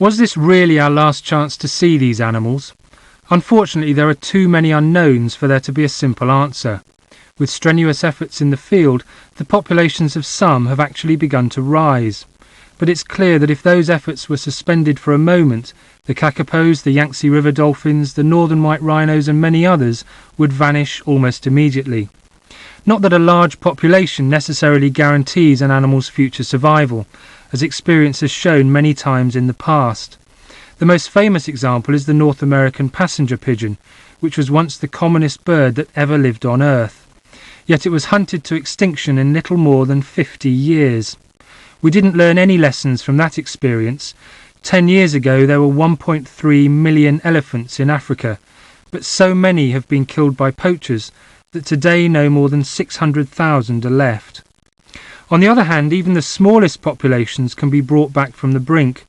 Was this really our last chance to see these animals? Unfortunately, there are too many unknowns for there to be a simple answer. With strenuous efforts in the field, the populations of some have actually begun to rise. But it's clear that if those efforts were suspended for a moment, the kakapos, the Yangtze River dolphins, the northern white rhinos and many others would vanish almost immediately. Not that a large population necessarily guarantees an animal's future survival, as experience has shown many times in the past. The most famous example is the North American passenger pigeon, which was once the commonest bird that ever lived on Earth. Yet it was hunted to extinction in little more than 50 years. We didn't learn any lessons from that experience. 10 years ago there were 1.3 million elephants in Africa, but so many have been killed by poachers that today no more than 600,000 are left. On the other hand, even the smallest populations can be brought back from the brink.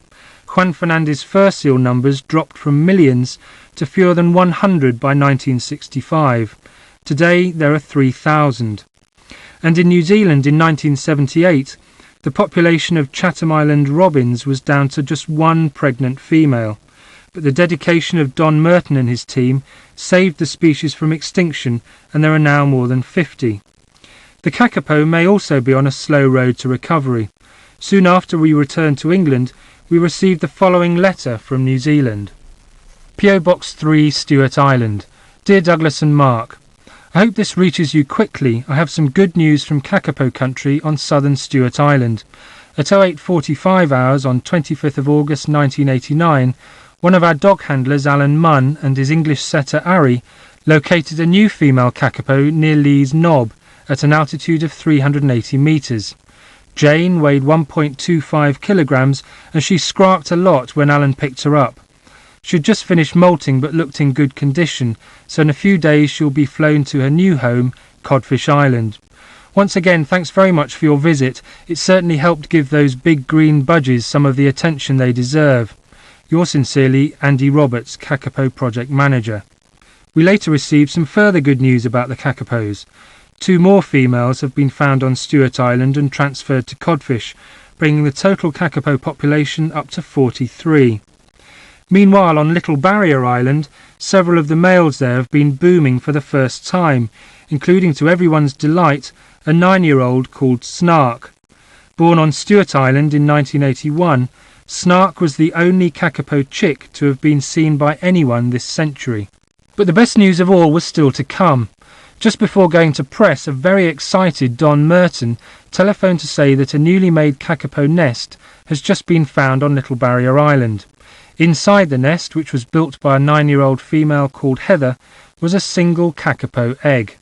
Juan Fernandez's fur seal numbers dropped from millions to fewer than 100 by 1965. Today there are 3,000. And in New Zealand in 1978, the population of Chatham Island robins was down to just one pregnant female. But the dedication of Don Merton and his team saved the species from extinction, and there are now more than 50. The kakapo may also be on a slow road to recovery. Soon after we returned to England, we received the following letter from New Zealand. P.O. Box 3, Stewart Island. Dear Douglas and Mark, I hope this reaches you quickly. I have some good news from kakapo country on southern Stewart Island. At 08:45 hours on 25th of August 1989, one of our dog handlers, Alan Munn, and his English setter, Ari, located a new female kakapo near Lee's Knob at an altitude of 380 metres. Jane weighed 1.25 kilograms and she scraped a lot when Alan picked her up. She had just finished molting but looked in good condition, so in a few days she'll be flown to her new home, Codfish Island. Once again, thanks very much for your visit. It certainly helped give those big green budgies some of the attention they deserve. Yours sincerely, Andy Roberts, Kakapo Project Manager. We later received some further good news about the kakapos. 2 more females have been found on Stewart Island and transferred to Codfish, bringing the total kakapo population up to 43. Meanwhile, on Little Barrier Island, several of the males there have been booming for the first time, including, to everyone's delight, a 9-year-old called Snark. Born on Stewart Island in 1981, Snark was the only kakapo chick to have been seen by anyone this century. But the best news of all was still to come. Just before going to press, a very excited Don Merton telephoned to say that a newly made kakapo nest has just been found on Little Barrier Island. Inside the nest, which was built by a 9-year-old female called Heather, was a single kakapo egg.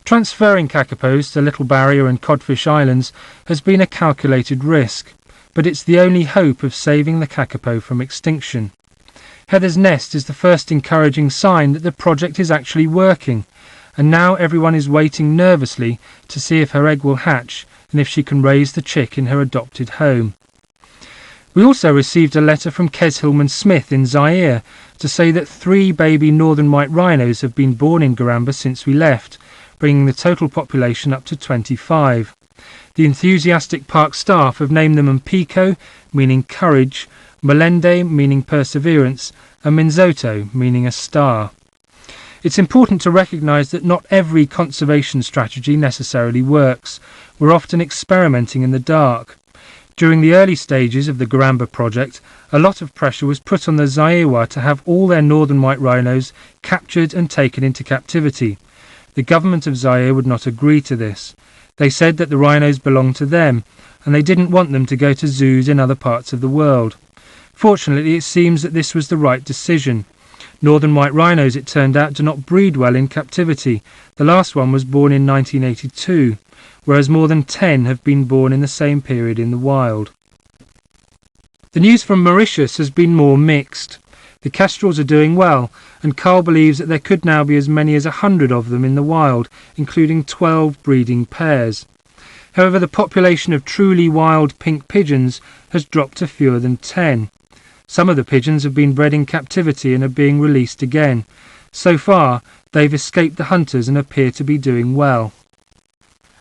Transferring kakapos to Little Barrier and Codfish Islands has been a calculated risk, but it's the only hope of saving the kakapo from extinction. Heather's nest is the first encouraging sign that the project is actually working, and now everyone is waiting nervously to see if her egg will hatch and if she can raise the chick in her adopted home. We also received a letter from Kes Hillman Smith in Zaire to say that 3 baby northern white rhinos have been born in Garamba since we left, bringing the total population up to 25. The enthusiastic park staff have named them Mpiko, meaning courage, Melende, meaning perseverance, and Minzoto, meaning a star. It's important to recognise that not every conservation strategy necessarily works. We're often experimenting in the dark. During the early stages of the Garamba project, a lot of pressure was put on the Zaïwa to have all their northern white rhinos captured and taken into captivity. The government of Zaire would not agree to this. They said that the rhinos belonged to them, and they didn't want them to go to zoos in other parts of the world. Fortunately, it seems that this was the right decision. Northern white rhinos, it turned out, do not breed well in captivity. The last one was born in 1982, whereas more than 10 have been born in the same period in the wild. The news from Mauritius has been more mixed. The kestrels are doing well, and Carl believes that there could now be as many as 100 of them in the wild, including 12 breeding pairs. However, the population of truly wild pink pigeons has dropped to fewer than 10. Some of the pigeons have been bred in captivity and are being released again. So far, they've escaped the hunters and appear to be doing well.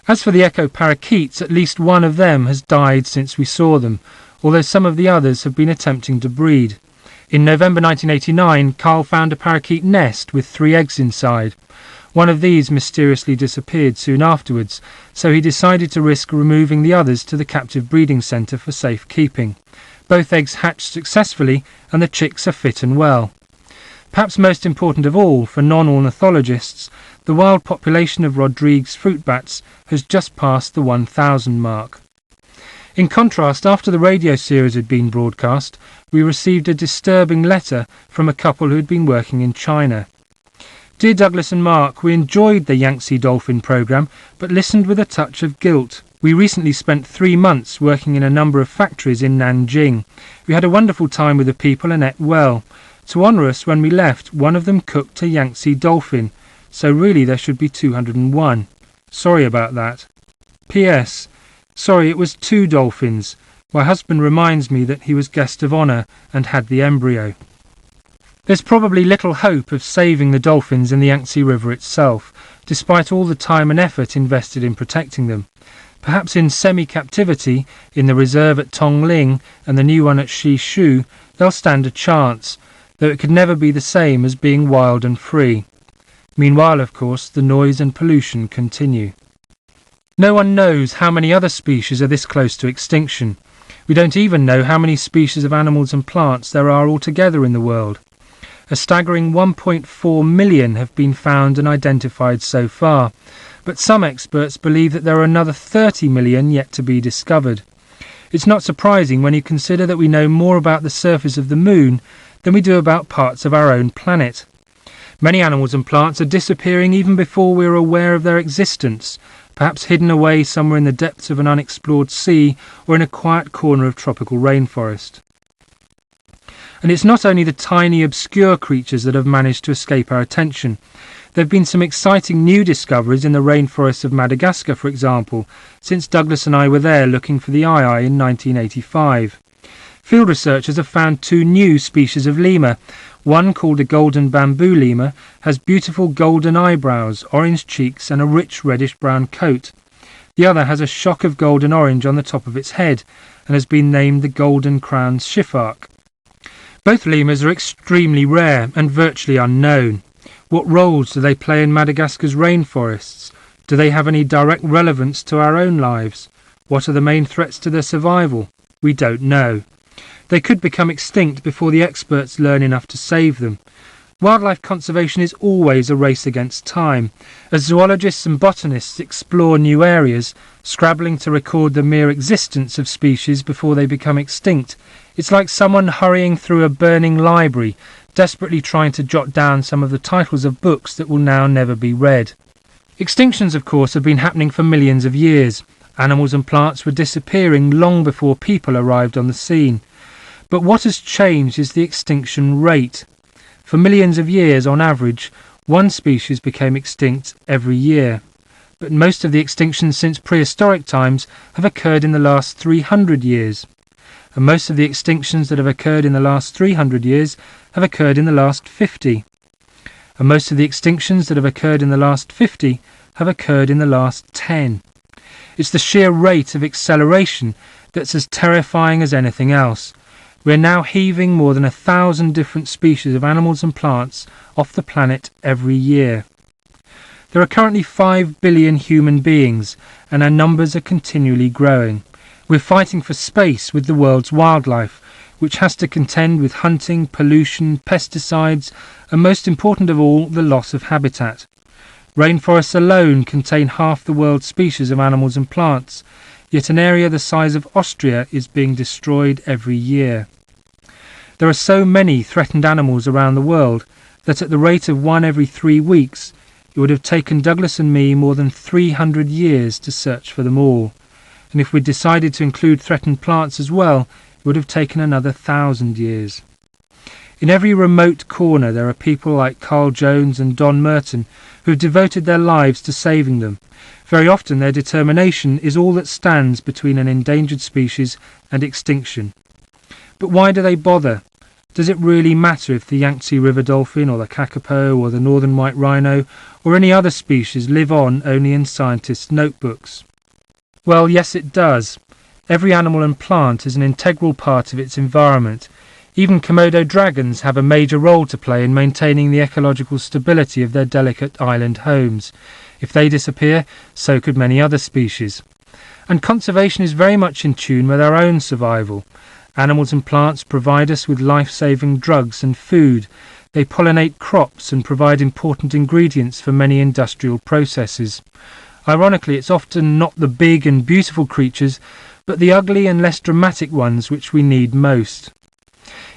As for the echo parakeets, at least one of them has died since we saw them. although some of the others have been attempting to breed. In November 1989, Carl found a parakeet nest with 3 eggs inside. One of these mysteriously disappeared soon afterwards, so he decided to risk removing the others to the captive breeding centre for safekeeping. Both eggs hatched successfully and the chicks are fit and well. Perhaps most important of all for non-ornithologists, the wild population of Rodrigues fruit bats has just passed the 1,000 mark. In contrast, after the radio series had been broadcast, we received a disturbing letter from a couple who had been working in China. Dear Douglas and Mark, we enjoyed the Yangtze dolphin programme, but listened with a touch of guilt. We recently spent 3 months working in a number of factories in Nanjing. We had a wonderful time with the people and ate well. To honour us, when we left, one of them cooked a Yangtze dolphin, so really there should be 201. Sorry about that. P.S. Sorry, it was 2 dolphins. My husband reminds me that he was guest of honour and had the embryo. There's probably little hope of saving the dolphins in the Yangtze River itself, despite all the time and effort invested in protecting them. Perhaps in semi-captivity, in the reserve at Tongling and the new one at Shishu, they'll stand a chance, though it could never be the same as being wild and free. Meanwhile, of course, the noise and pollution continue. No one knows how many other species are this close to extinction. We don't even know how many species of animals and plants there are altogether in the world. A staggering 1.4 million have been found and identified so far, but some experts believe that there are another 30 million yet to be discovered. It's not surprising when you consider that we know more about the surface of the moon than we do about parts of our own planet. Many animals and plants are disappearing even before we are aware of their existence, perhaps hidden away somewhere in the depths of an unexplored sea or in a quiet corner of tropical rainforest. And it's not only the tiny, obscure creatures that have managed to escape our attention. There have been some exciting new discoveries in the rainforests of Madagascar, for example, since Douglas and I were there looking for the ii in 1985. Field researchers have found 2 new species of lemur. One, called a golden bamboo lemur, has beautiful golden eyebrows, orange cheeks and a rich reddish-brown coat. The other has a shock of golden orange on the top of its head and has been named the golden-crowned schiffark. Both lemurs are extremely rare and virtually unknown. What roles do they play in Madagascar's rainforests? Do they have any direct relevance to our own lives? What are the main threats to their survival? We don't know. They could become extinct before the experts learn enough to save them. Wildlife conservation is always a race against time. As zoologists and botanists explore new areas, scrabbling to record the mere existence of species before they become extinct, it's like someone hurrying through a burning library, desperately trying to jot down some of the titles of books that will now never be read. Extinctions, of course, have been happening for millions of years. Animals and plants were disappearing long before people arrived on the scene. But what has changed is the extinction rate. For millions of years, on average, one species became extinct every year. But most of the extinctions since prehistoric times have occurred in the last 300 years. And most of the extinctions that have occurred in the last 300 years have occurred in the last 50. And most of the extinctions that have occurred in the last 50 have occurred in the last 10. It's the sheer rate of acceleration that's as terrifying as anything else. We are now heaving more than 1,000 different species of animals and plants off the planet every year. There are currently 5 billion human beings, and our numbers are continually growing. We're fighting for space with the world's wildlife, which has to contend with hunting, pollution, pesticides, and most important of all, the loss of habitat. Rainforests alone contain half the world's species of animals and plants, yet an area the size of Austria is being destroyed every year. There are so many threatened animals around the world that at the rate of 1 every 3 weeks, it would have taken Douglas and me more than 300 years to search for them all. And if we decided to include threatened plants as well, it would have taken another 1,000 years. In every remote corner there are people like Carl Jones and Don Merton who have devoted their lives to saving them. Very often their determination is all that stands between an endangered species and extinction. But why do they bother? Does it really matter if the Yangtze River dolphin or the kakapo or the northern white rhino or any other species live on only in scientists' notebooks? Well, yes it does. Every animal and plant is an integral part of its environment. Even Komodo dragons have a major role to play in maintaining the ecological stability of their delicate island homes. If they disappear, so could many other species. And conservation is very much in tune with our own survival. Animals and plants provide us with life-saving drugs and food. They pollinate crops and provide important ingredients for many industrial processes. Ironically, it's often not the big and beautiful creatures, but the ugly and less dramatic ones which we need most.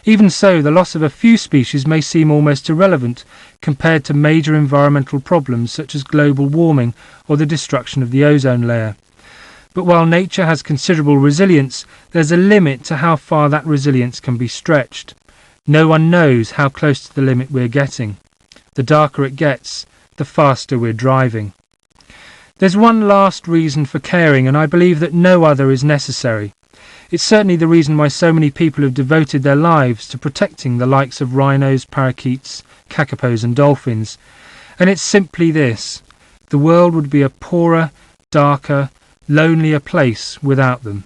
Even so, the loss of a few species may seem almost irrelevant compared to major environmental problems such as global warming or the destruction of the ozone layer. But while nature has considerable resilience, there's a limit to how far that resilience can be stretched. No one knows how close to the limit we're getting. The darker it gets, the faster we're driving. There's one last reason for caring, and I believe that no other is necessary. It's certainly the reason why so many people have devoted their lives to protecting the likes of rhinos, parakeets, kakapos and dolphins. And it's simply this: the world would be a poorer, darker, lonelier place without them.